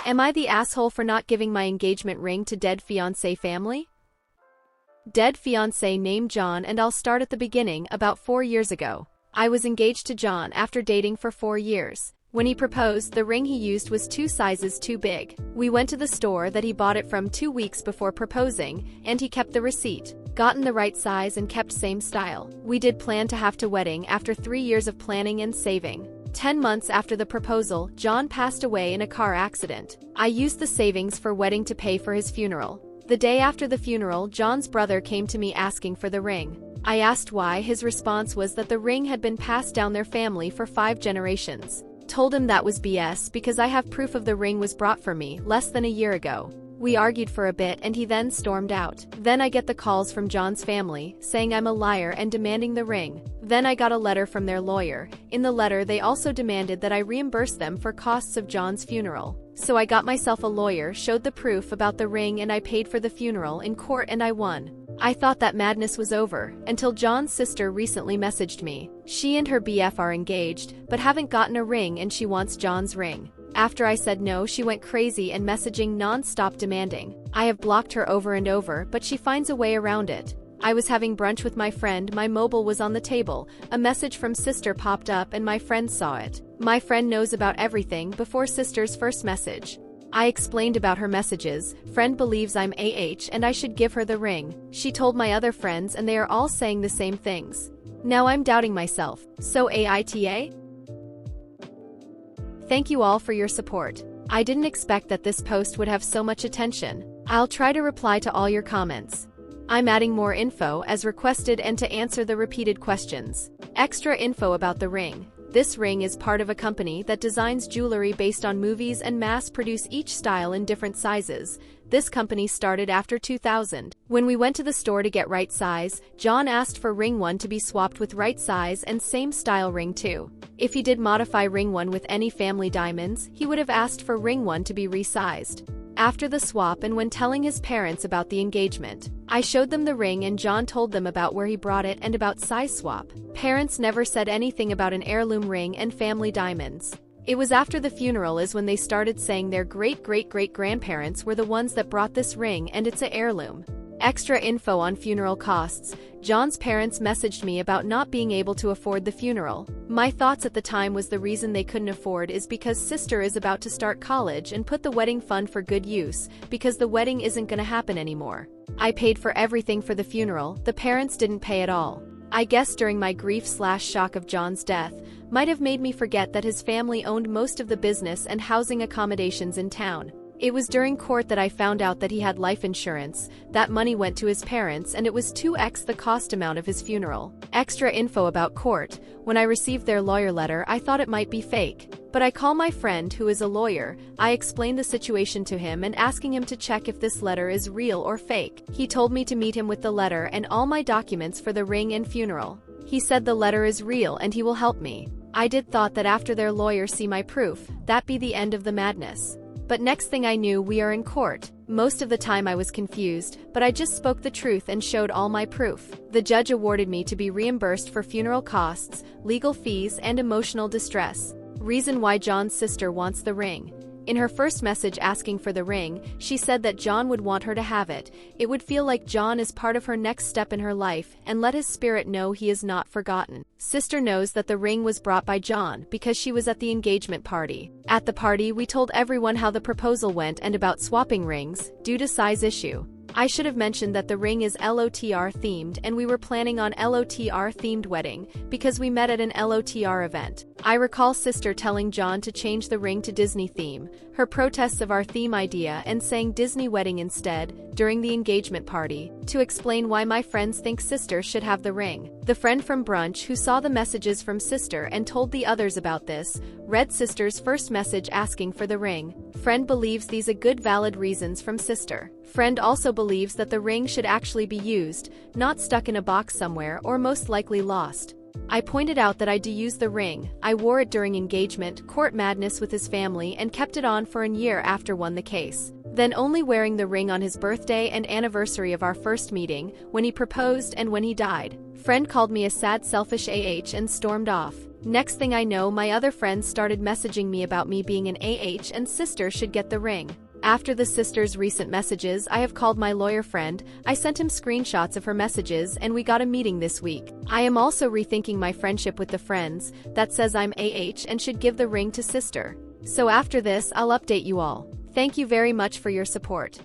Am I the asshole for not giving my engagement ring to dead fiancé family? Dead fiancé named John, and I'll start at the beginning. About 4 years ago, I was engaged to John after dating for 4 years. When he proposed, the ring he used was 2 sizes too big. We went to the store that he bought it from 2 weeks before proposing, and he kept the receipt. Gotten the right size and kept same style. We did plan to have to wedding after 3 years of planning and saving. 10 months after the proposal, John passed away in a car accident. I used the savings for wedding to pay for his funeral. The day after the funeral, John's brother came to me asking for the ring. I asked why. His response was that the ring had been passed down their family for 5 generations. Told him that was BS because I have proof of the ring was brought for me less than a year ago. We argued for a bit and he then stormed out. Then I get the calls from John's family, saying I'm a liar and demanding the ring. Then I got a letter from their lawyer. In the letter they also demanded that I reimburse them for costs of John's funeral. So I got myself a lawyer, showed the proof about the ring, and I paid for the funeral in court and I won. I thought that madness was over, until John's sister recently messaged me. She and her BF are engaged, but haven't gotten a ring and she wants John's ring. After I said no, she went crazy and messaging non-stop demanding. I have blocked her over and over, but she finds a way around it. I was having brunch with my friend, my mobile was on the table, a message from sister popped up and my friend saw it. My friend knows about everything before sister's first message. I explained about her messages. Friend believes I'm AH and I should give her the ring. She told my other friends and they are all saying the same things. Now I'm doubting myself. So AITA? Thank you all for your support. I didn't expect that this post would have so much attention. I'll try to reply to all your comments. I'm adding more info as requested and to answer the repeated questions. Extra info about the ring. This ring is part of a company that designs jewelry based on movies and mass-produce each style in different sizes. This company started after 2000. When we went to the store to get right size, John asked for ring 1 to be swapped with right size and same style ring 2. If he did modify ring 1 with any family diamonds, he would have asked for ring 1 to be resized. After the swap and when telling his parents about the engagement, I showed them the ring and John told them about where he brought it and about size swap. Parents never said anything about an heirloom ring and family diamonds. It was after the funeral is when they started saying their great-great-great-grandparents were the ones that brought this ring and it's a heirloom. Extra info on funeral costs. John's parents messaged me about not being able to afford the funeral. My thoughts at the time was the reason they couldn't afford is because sister is about to start college and put the wedding fund for good use, because the wedding isn't gonna happen anymore. I paid for everything for the funeral, the parents didn't pay at all. I guess during my grief/shock of John's death, might have made me forget that his family owned most of the business and housing accommodations in town. It was during court that I found out that he had life insurance. That money went to his parents and it was 2x the cost amount of his funeral. Extra info about court. When I received their lawyer letter, I thought it might be fake. But I call my friend who is a lawyer. I explained the situation to him and asking him to check if this letter is real or fake. He told me to meet him with the letter and all my documents for the ring and funeral. He said the letter is real and he will help me. I did thought that after their lawyer see my proof, that be the end of the madness. But next thing I knew, we are in court. Most of the time I was confused, but I just spoke the truth and showed all my proof. The judge awarded me to be reimbursed for funeral costs, legal fees, and emotional distress. Reason why John's sister wants the ring. In her first message asking for the ring, she said that John would want her to have it. It would feel like John is part of her next step in her life and let his spirit know he is not forgotten. Sister knows that the ring was brought by John because she was at the engagement party. At the party, we told everyone how the proposal went and about swapping rings due to size issue. I should have mentioned that the ring is LOTR themed and we were planning on LOTR themed wedding because we met at an LOTR event. I recall sister telling John to change the ring to Disney theme, her protests of our theme idea and saying Disney wedding instead during the engagement party, to explain why my friends think sister should have the ring. The friend from brunch who saw the messages from sister and told the others about this, read sister's first message asking for the ring. Friend believes these are good valid reasons from sister. Friend also believes that the ring should actually be used, not stuck in a box somewhere or most likely lost. I pointed out that I do use the ring. I wore it during engagement, court madness with his family and kept it on for a year after won the case. Then only wearing the ring on his birthday and anniversary of our first meeting, when he proposed and when he died. Friend called me a sad selfish AH and stormed off. Next thing I know, my other friends started messaging me about me being an and sister should get the ring. After the sister's recent messages, I have called my lawyer friend, I sent him screenshots of her messages and we got a meeting this week. I am also rethinking my friendship with the friends that says I'm and should give the ring to sister. So after this, I'll update you all. Thank you very much for your support.